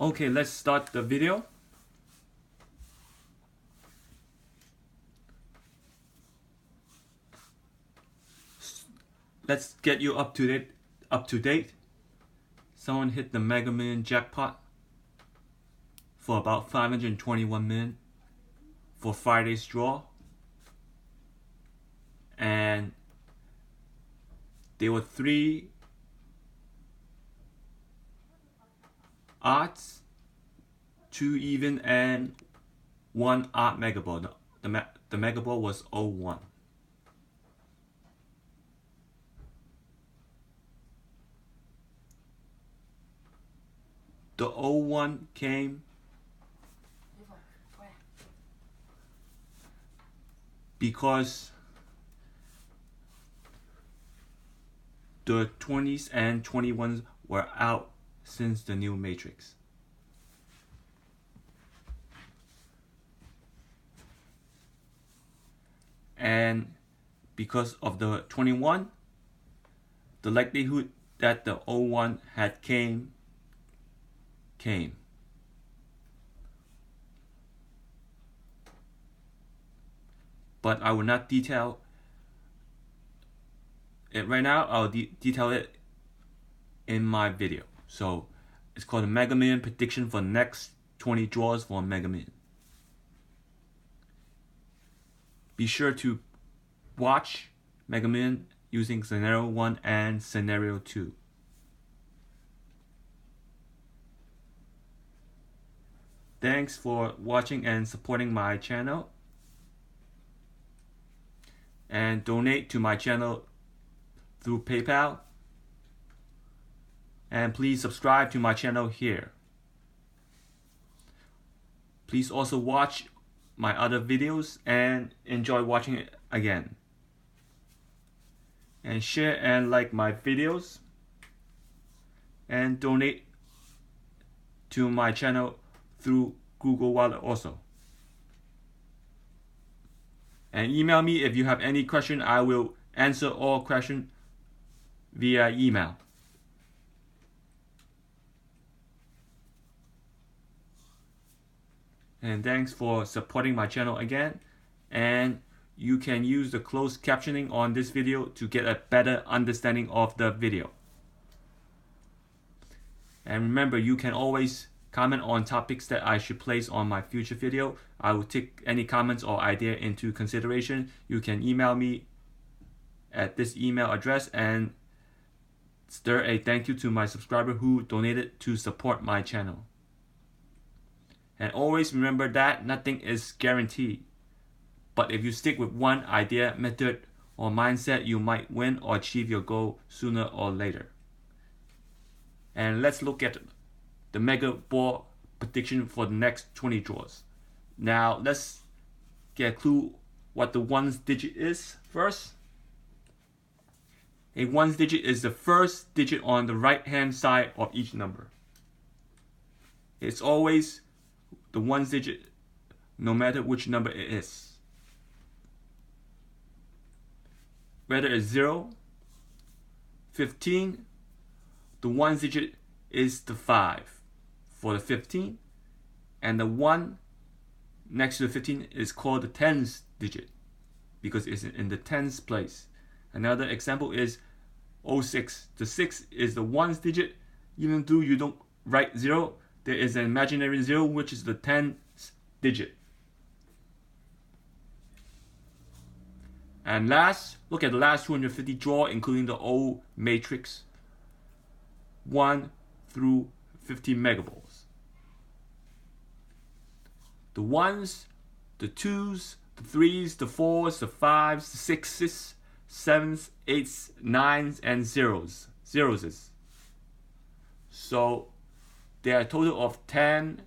Okay, let's start the video. Let's get you up to date. Someone hit the Mega Million jackpot for about 521 million for Friday's draw, and there were 3 odds, 2 even and 1 odd Megaball. The Megaball was 01. The 01 came because the 20s and 21s were out since the new Matrix. And because of the 21, the likelihood that the 01 had came. But I will not detail it right now. I'll detail it in my video. So it's called the Mega Million prediction for the next 20 draws for Mega Million. Be sure to watch Mega Million using Scenario 1 and Scenario 2. Thanks for watching and supporting my channel. And donate to my channel through PayPal. And please subscribe to my channel here. Please also watch my other videos and enjoy watching it again. And share and like my videos. And donate to my channel through Google Wallet also. And email me if you have any question. I will answer all questions via email. And thanks for supporting my channel again. And you can use the closed captioning on this video to get a better understanding of the video. And remember, you can always comment on topics that I should place on my future video. I will take any comments or idea into consideration. You can email me at this email address and stir a thank you to my subscriber who donated to support my channel. And always remember that nothing is guaranteed. But if you stick with one idea, method, or mindset, you might win or achieve your goal sooner or later. And let's look at the Megaball prediction for the next 20 draws. Now let's get a clue what the ones digit is first. A ones digit is the first digit on the right hand side of each number. It's always the ones digit no matter which number it is. Whether it's 0, 15, the ones digit is the 5 for the 15, and the 1 next to the 15 is called the tens digit because it's in the tens place. Another example is 06. The 6 is the ones digit. Even though you don't write 0, there is an imaginary 0 which is the tens digit. And last, look at the last 250 draw including the old matrix. 1 through 50 megaballs. The 1s, the 2s, the 3s, the 4s, the 5s, the 6s, 7s, 8s, 9s, and 0s. So there are a total of 10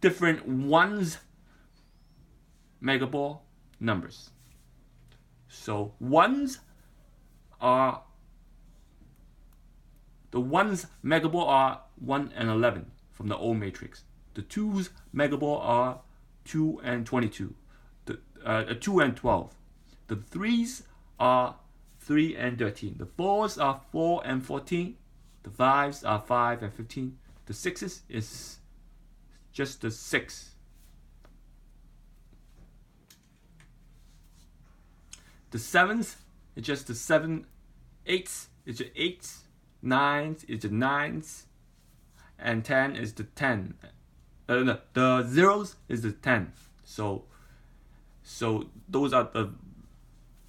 different ones Megaball numbers. So ones are the ones Megaball are 1 and 11 from the old matrix. The 2s Megaball are 2 and 22. The 2 and 12. The 3s are 3 and 13. The 4s are 4 and 14. The 5s are 5 and 15. The 6s is just the 6. The 7s is just the 7. 8s is the 8s. 9s is the 9s. And 10 is the 10. No, the 0s is the 10. So those are the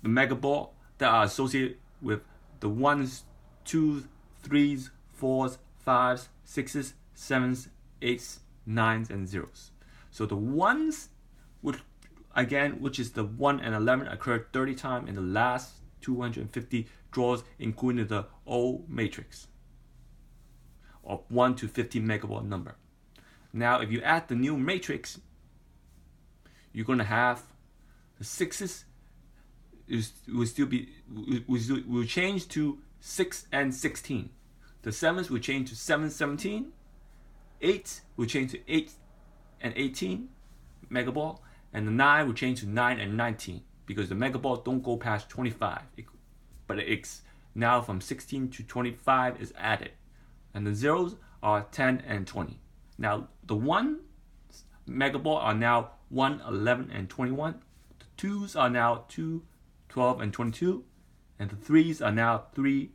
Megaball that are associated with the 1s, 2s, 3s, 4s, 5s, 6s, 7s, 8s, 9s, and 0s. So the 1s, which is the 1 and 11, occurred 30 times in the last 250 draws, including the O matrix of 1 to 50 Megaball number. Now, if you add the new matrix, you're going to have the 6s will change to 6 and 16. The 7s will change to 7, 17. 8 will change to 8 and 18 Megaball. And the 9 will change to 9 and 19 because the Megaball don't go past 25. But it's now from 16 to 25 is added. And the 0s are 10 and 20. Now, the 1 Megaball are now 1, 11, and 21. The 2s are now 2, 12, and 22. And the 3s are now 3,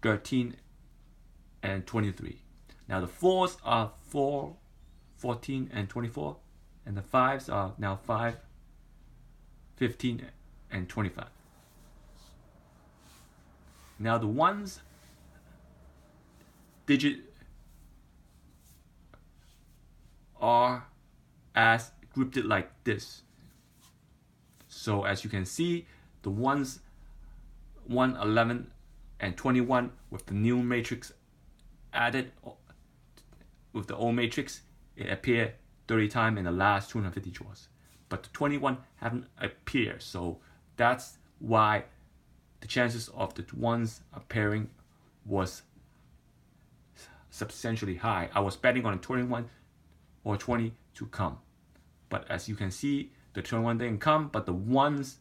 13, and 23. Now, the 4s are 4, 14, and 24. And the 5s are now 5, 15, and 25. Now, the 1s digit are as grouped like this. So as you can see, the 1s 1, 11, and 21 with the new matrix added with the old matrix, it appeared 30 times in the last 250 draws. But the 21 haven't appeared, so that's why the chances of the ones appearing was substantially high. I was betting on 21 or 20 to come. But as you can see, the 21 didn't come, but the ones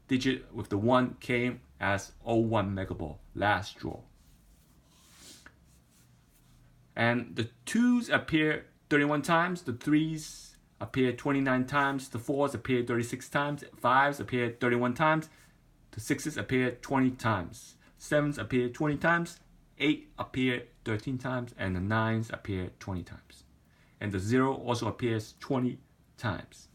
digit with the 1 came as 01 Megaball, last draw. And the 2s appear 31 times, the 3s appear 29 times, the 4s appear 36 times, 5s appear 31 times, the 6s appear 20 times, 7s appear 20 times, 8 appear 13 times, and the 9s appear 20 times. And the 0 also appears 20 times.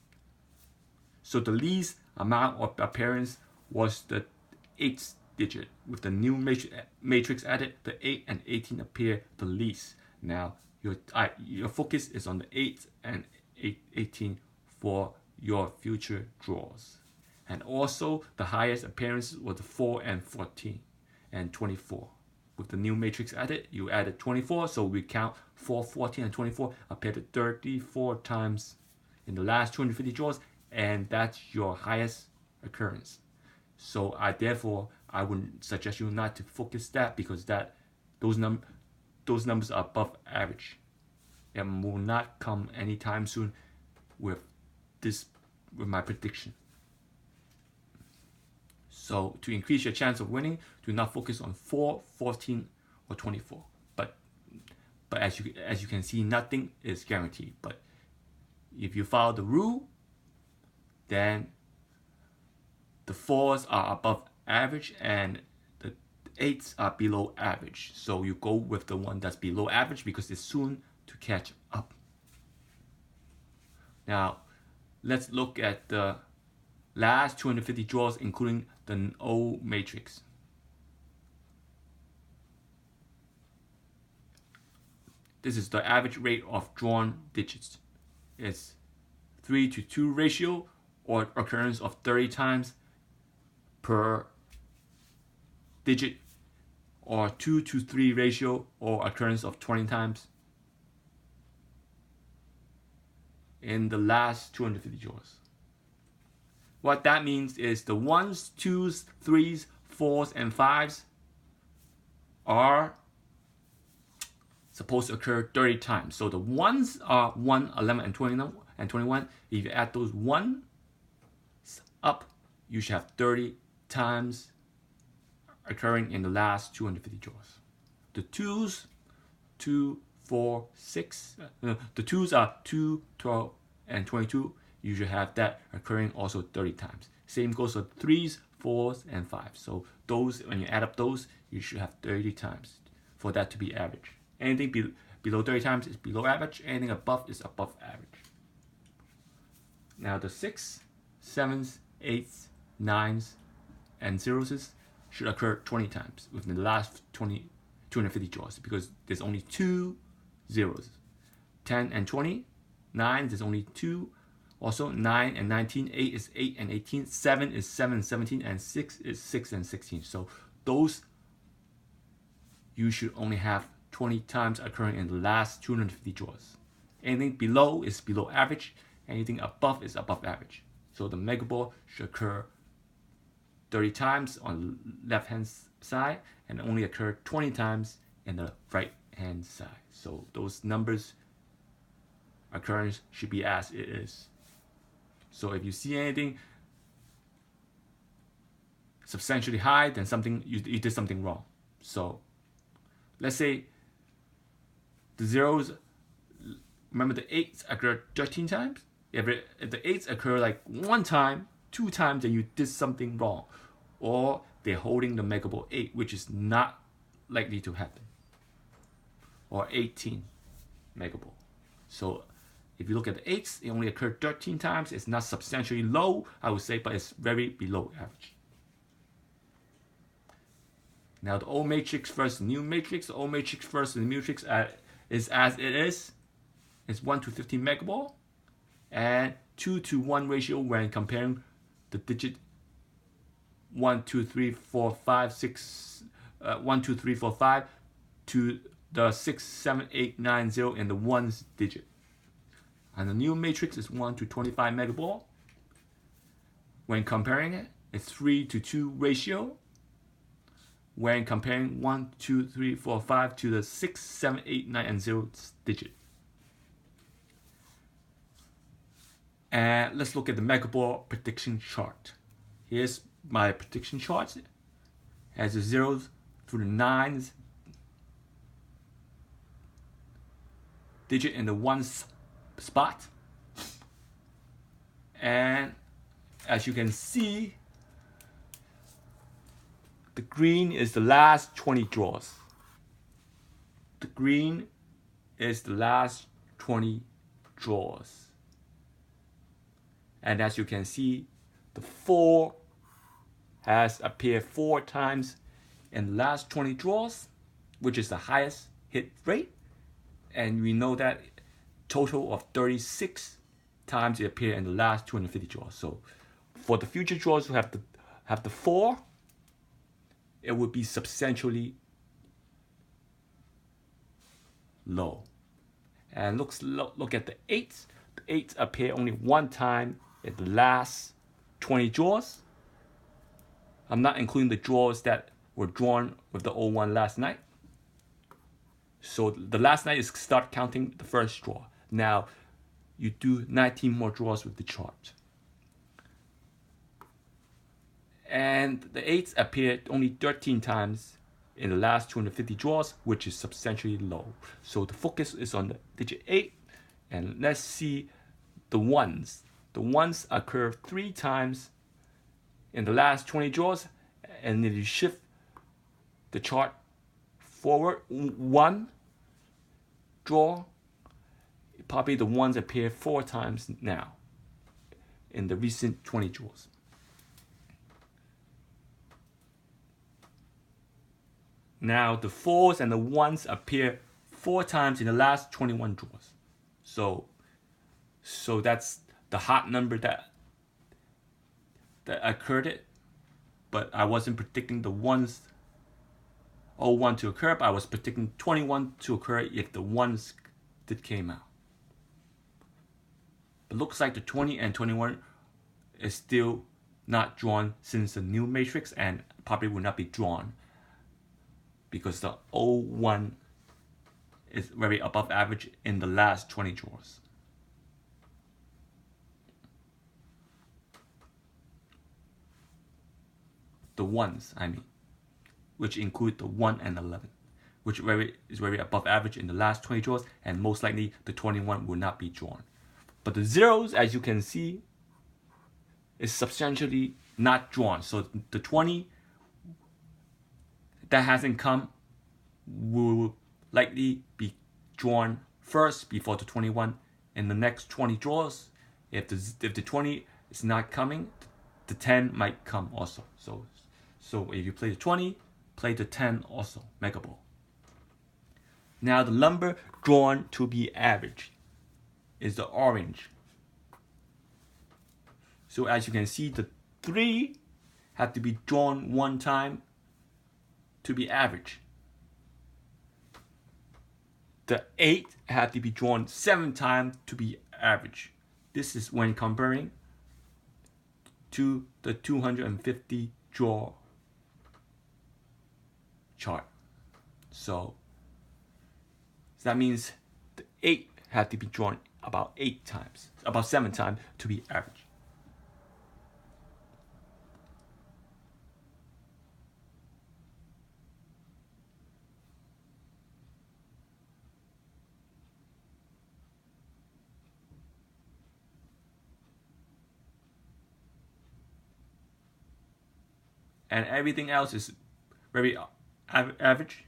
So the least amount of appearance was the 8th digit. With the new matrix added, the 8 and 18 appear the least. Now, your focus is on the 8 and 18 for your future draws. And also, the highest appearance was the 4 and 14 and 24. With the new matrix added, you added 24, so we count 4, 14, and 24 appeared 34 times in the last 250 draws, and that's your highest occurrence. So I would suggest you not to focus that because those numbers are above average and will not come anytime soon with my prediction. So to increase your chance of winning, do not focus on 4, 14, or 24. But as you can see, nothing is guaranteed. But if you follow the rule, then the 4s are above average and the 8s are below average. So you go with the one that's below average because it's soon to catch up. Now, let's look at the last 250 draws, including the O matrix. This is the average rate of drawn digits. It's 3 to 2 ratio, or occurrence of 30 times per digit, or 2 to 3 ratio, or occurrence of 20 times in the last 250 draws. What that means is the 1s, 2s, 3s, 4s, and 5s are supposed to occur 30 times. So the 1s are 1, 11, and 21. If you add those 1s up, you should have 30 times occurring in the last 250 draws. The 2s, 2, 4, 6, the 2s are 2, 12, and 22. You should have that occurring also 30 times. Same goes for 3s, 4s, and 5s. So those, when you add up those, you should have 30 times for that to be average. Anything below 30 times is below average. Anything above is above average. Now the 6s, 7s, 8s, 9s, and 0s should occur 20 times within the last 250 draws because there's only 2 zeros. 10 and 20, 9 there's only 2. Also 9 and 19, 8 is 8 and 18, 7 is 7 and 17, and 6 is 6 and 16. So those you should only have 20 times occurring in the last 250 draws. Anything below is below average. Anything above is above average. So the Megaball should occur 30 times on the left hand side and only occur 20 times in the right hand side. So those numbers occurrence should be as it is. So if you see anything substantially high, then something you did something wrong. So let's say the zeros, remember the 8s occur 13 times? If the 8s occur like 1 time, 2 times, then you did something wrong. Or they're holding the Megaball 8, which is not likely to happen. Or 18 Megaball. So if you look at the 8s, it only occurred 13 times. It's not substantially low, I would say, but it's very below average. Now the old matrix versus the new matrix. The old matrix versus the new matrix is as it is. It's 1 to 15 Megaball and 2-to-1 ratio when comparing the digit 1, 2, 3, 4, 5, 6, 1, 2, 3, 4, 5 to the 6, 7, 8, 9, 0 in the ones digit. And the new matrix is 1 to 25 Megaball. When comparing it, it's 3-to-2 ratio. When comparing 1, 2, 3, 4, 5 to the 6, 7, 8, 9, and 0 digit. And let's look at the Megaball prediction chart. Here's my prediction chart. It has the 0s through the 9s digit in the 1s spot. And as you can see, the green is the last 20 draws. The green is the last 20 draws. And as you can see, the 4 has appeared 4 times in the last 20 draws, which is the highest hit rate. And we know that total of 36 times it appeared in the last 250 draws. So for the future draws who have the 4, it would be substantially low. And look at the 8s. The 8s appear only 1 time in the last 20 draws. I'm not including the draws that were drawn with the 01 last night. So the last night is start counting the first draw. Now you do 19 more draws with the chart. And the 8s appeared only 13 times in the last 250 draws, which is substantially low. So the focus is on the digit 8. And let's see the 1s. The 1s occur 3 times in the last 20 draws. And if you shift the chart forward 1 draw, probably the 1s appear 4 times now in the recent 20 draws. Now the 4s and the 1s appear 4 times in the last 21 draws. So that's the hot number that occurred. But I wasn't predicting the 1s 01 to occur, but I was predicting 21 to occur if the 1s did came out. But looks like the 20 and 21 is still not drawn since the new matrix, and probably will not be drawn because the 01 is very above average in the last 20 draws. the ones, I mean, which include the 1 and 11, which is very above average in the last 20 draws, and most likely the 21 will not be drawn. But the zeros, as you can see, is substantially not drawn. So the 20 that hasn't come will likely be drawn first before the 21 in the next 20 draws. If the 20 is not coming, the 10 might come also. So if you play the 20, play the 10 also, Megaball. Now the number drawn to be average is the orange. So as you can see, the 3 have to be drawn 1 time to be average. The 8 had to be drawn 7 times to be average. This is when comparing to the 250 draw chart. So that means the 8 had to be drawn about 7 times to be average. And everything else is very average.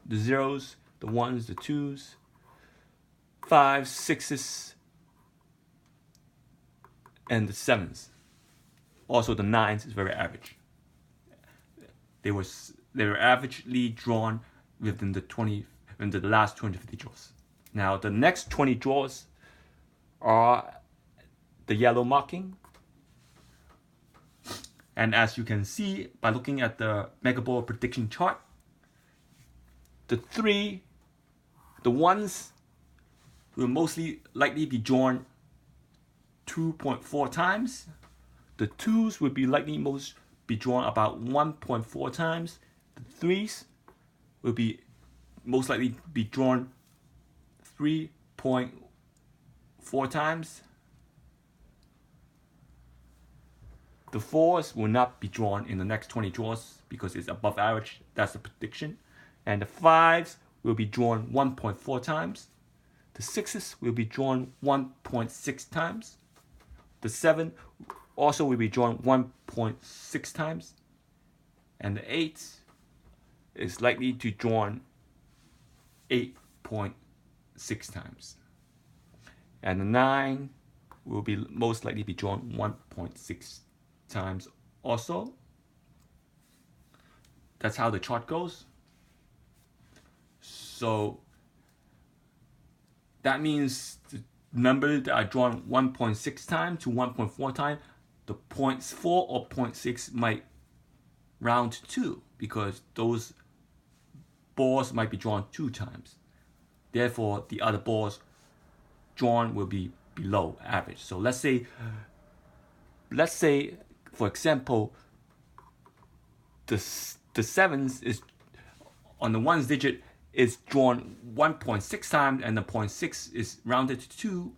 The zeros, the ones, the twos, 5s, 6s, and the 7s. Also, the 9s is very average. They were averagely drawn within the last 250 draws. Now, the next 20 draws are the yellow marking. And as you can see by looking at the Megaball prediction chart, the 1s will mostly likely be drawn 2.4 times. The 2s will be likely be drawn about 1.4 times. The 3s will be most likely be drawn 3.4 times. The 4s will not be drawn in the next 20 draws because it's above average. That's the prediction. And the 5s will be drawn 1.4 times. The 6s will be drawn 1.6 times. The 7 also will be drawn 1.6 times. And the 8s is likely to drawn 8.6 times. And the 9 will be most likely be drawn 1.6 times also. That's how the chart goes. So that means the number that are drawn 1.6 times to 1.4 times, the 0.4 or 0.6 might round to 2 because those balls might be drawn 2 times. Therefore, the other balls drawn will be below average. So let's say, for example, the 7s is on the 1s digit is drawn 1.6 times and the 0.6 is rounded to 2.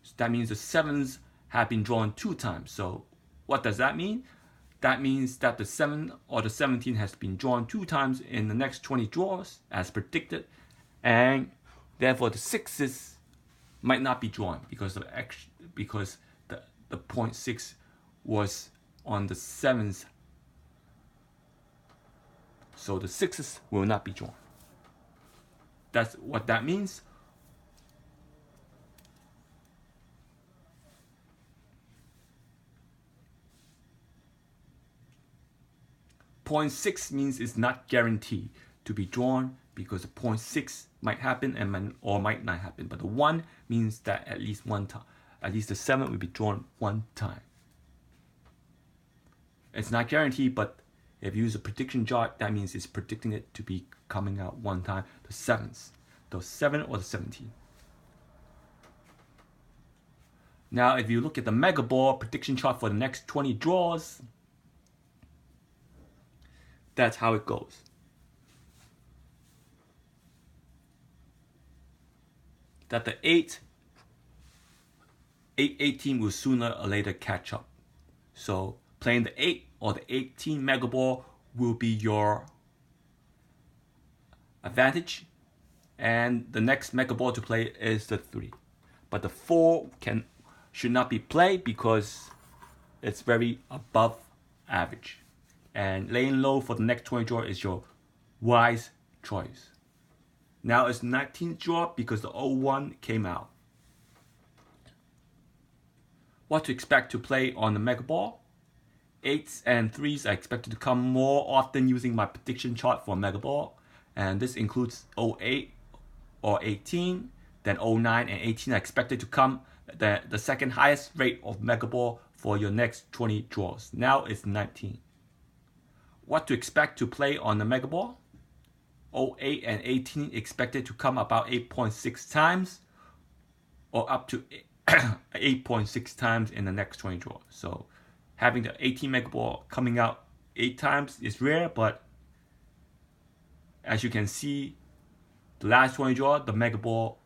So that means the 7s have been drawn 2 times. So what does that mean? That means that the 7 or the 17 has been drawn 2 times in the next 20 draws as predicted, and therefore the 6s might not be drawn because the 0.6 was on the 7s. So the 6s will not be drawn. That's what that means. .6 means it's not guaranteed to be drawn because the 0.6 might happen and or might not happen. But the 1 means that at least one time, at least the 7 will be drawn 1 time. It's not guaranteed, but if you use a prediction chart, that means it's predicting it to be coming out 1 time. The 7s, the 7 or the 17. Now, if you look at the Megaball prediction chart for the next 20 draws, that's how it goes. That the 818 will sooner or later catch up. So playing the 8 or the 18 Megaball will be your advantage, and the next Megaball to play is the 3. But the 4 should not be played because it's very above average. And laying low for the next 20 draw is your wise choice. Now it's 19th draw because the 01 came out. What to expect to play on the Megaball? 8s and 3s are expected to come more often using my prediction chart for Megaball. And this includes 08 or 18. Then 09 and 18 are expected to come the second highest rate of Megaball for your next 20 draws. Now it's 19. What to expect to play on the Megaball? 08 and 18 expected to come about 8.6 times or up to 8.6 times in the next 20 draws. So having the 18 Megaball coming out 8 times is rare, but as you can see, the last 20 draw, the Megaball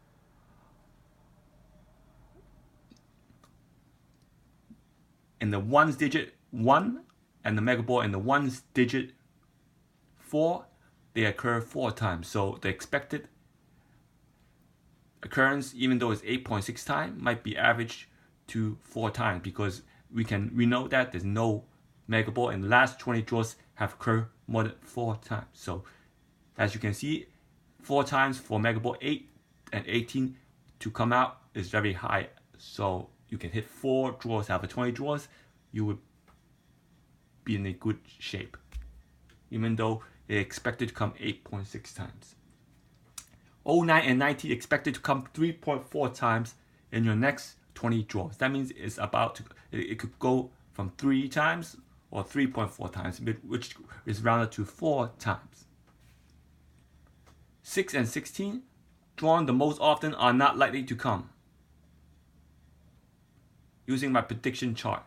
in the ones digit 1 and the Megaball in the ones digit 4, they occur 4 times. So the expected occurrence, even though it's 8.6 times, might be averaged to 4 times because we know that there's no Megaball in the last 20 draws have occurred more than 4 times. So as you can see, 4 times for Megaball 8 and 18 to come out is very high. So you can hit 4 draws out of 20 draws, you would be in a good shape, even though it's expected to come 8.6 times. 09 and 19 expected to come 3.4 times in your next 20 draws. That means it could go from 3 times or 3.4 times, which is rounded to 4 times. 6 and 16, drawn the most often, are not likely to come using my prediction chart.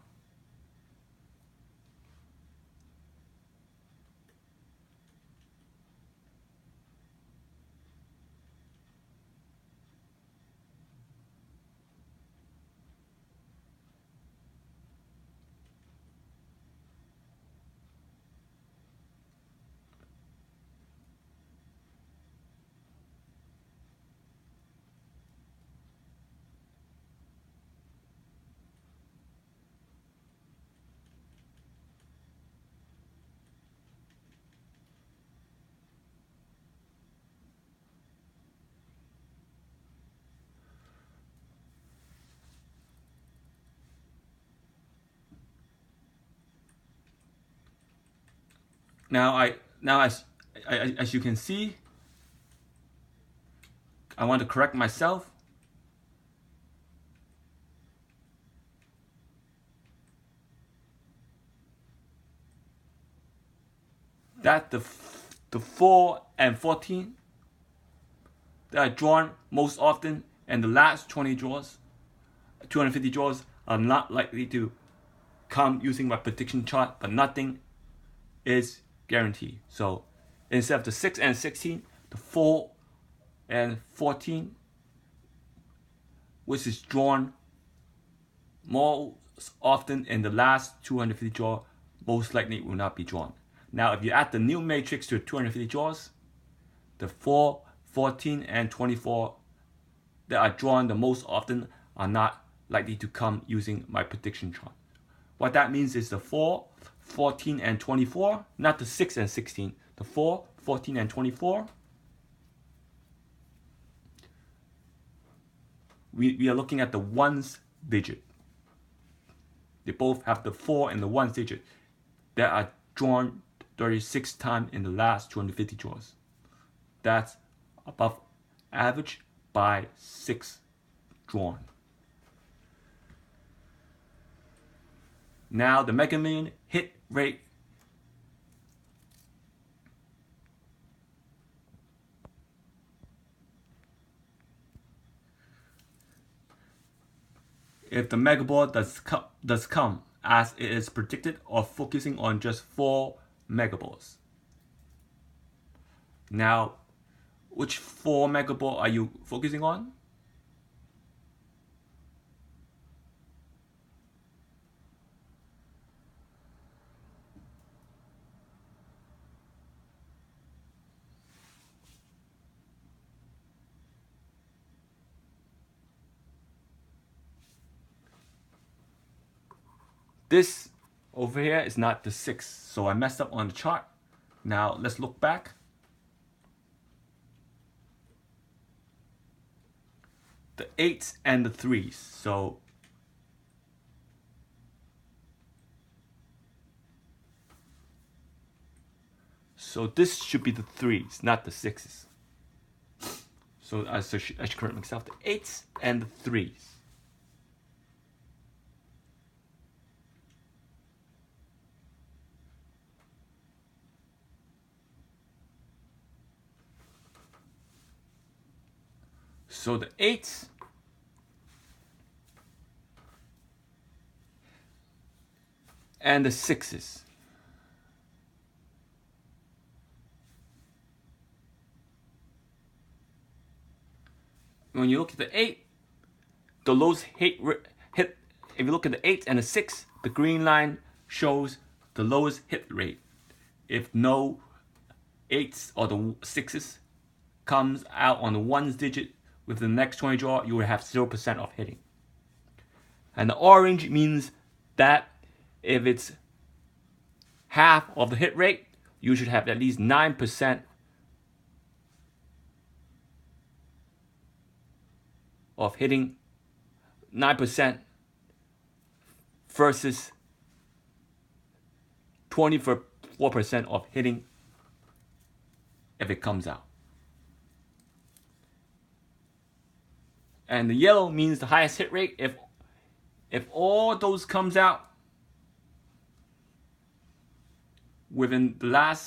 Now as you can see, I want to correct myself. That the 4 and 14 that are drawn most often and the last 20 draws, 250 draws, are not likely to come using my prediction chart, but nothing is guaranteed. So instead of the 6 and 16, the 4 and 14, which is drawn most often in the last 250 draw, most likely will not be drawn. Now if you add the new matrix to 250 draws, the 4, 14, and 24 that are drawn the most often are not likely to come using my prediction chart. What that means is the 4, 14, and 24, not the 6 and 16, the 4, 14, and 24, we are looking at the ones digit. They both have the 4 and the ones digit that are drawn 36 times in the last 250 draws. That's above average by 6 drawn. Now the Mega Million hit rate. If the Megaball does come as it is predicted, or focusing on just 4 Megaballs. Now, which 4 Megaball are you focusing on? this over here is not the 6, so I messed up on the chart. Now let's look back. The 8s and the 3s. So this should be the 3s, not the 6s. So I should correct myself. The 8s and the 3s. So the 8s and the 6s. When you look at the 8, the lowest hit. If you look at the 8 and the 6, the green line shows the lowest hit rate. If no 8s or the 6s comes out on the 1s digit with the next 20 draw, you will have 0% of hitting. And the orange means that if it's half of the hit rate, you should have at least 9% of hitting, 9% versus 24% of hitting if it comes out. And the yellow means the highest hit rate. If all those comes out within the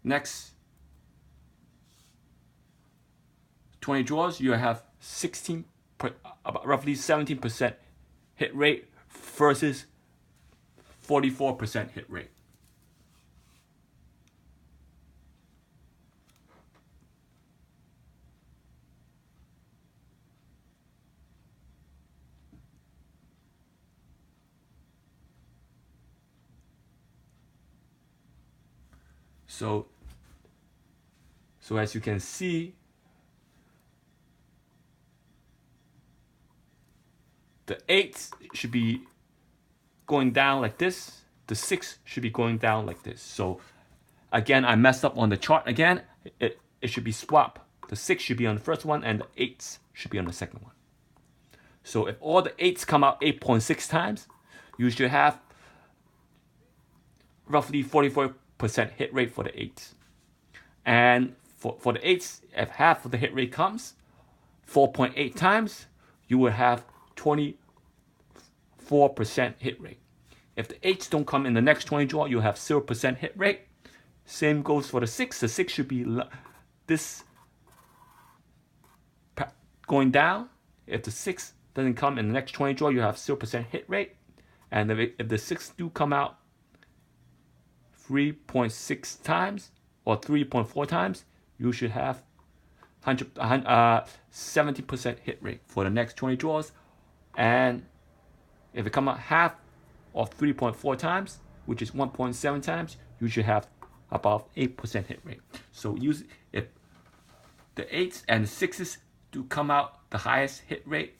next 20 draws, you have roughly 17% hit rate versus 44% hit rate. So as you can see, the 8 should be going down like this. The 6 should be going down like this. So again, I messed up on the chart again. It should be swap. The 6 should be on the first one and the 8s should be on the second one. So if all the 8s come out 8.6 times, you should have roughly 44% hit rate for the 8s. And for the 8s, if half of the hit rate comes 4.8 times, you will have 24% hit rate. If the 8s don't come in the next 20 draw, you have 0% hit rate. Same goes for the 6. The 6 should be this going down. If the 6 doesn't come in the next 20 draw, you have 0% hit rate. And if the 6 do come out 3.6 times or 3.4 times, you should have 70% hit rate for the next 20 draws. And if it come out half of 3.4 times, which is 1.7 times, you should have about 8% hit rate. So if the 8s and the 6s do come out the highest hit rate,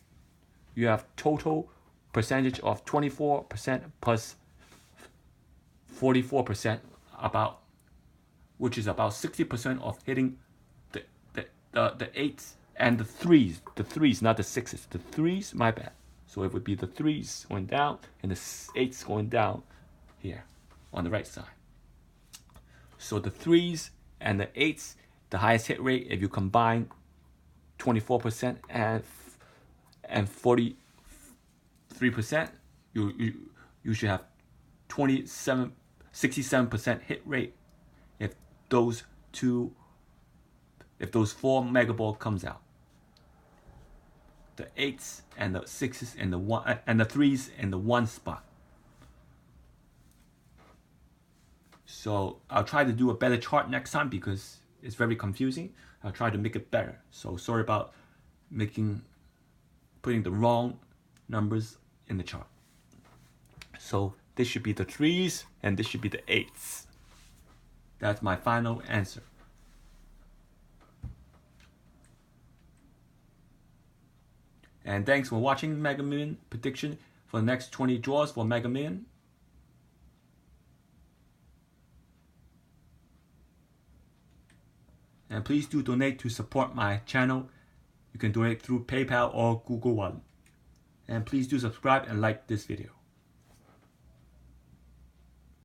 you have total percentage of 24% plus 44%, which is about 60% of hitting the 8s and the 3s. The 3s, not the 6s. The 3s, my bad. So it would be the 3s going down and the 8s going down here on the right side. So the 3s and the 8s, the highest hit rate, if you combine 24% and 43%, you should have 67% hit rate if those 4 Megaball comes out. The 8s and the 6s and the 3s in the 1 spot. So I'll try to do a better chart next time because it's very confusing. I'll try to make it better. So sorry about putting the wrong numbers in the chart. So this should be the 3s and this should be the 8s. That's my final answer. And thanks for watching Mega Million Prediction. for the next 20 draws for Mega Million. And please do donate to support my channel. You can donate through PayPal or Google Wallet. And please do subscribe and like this video.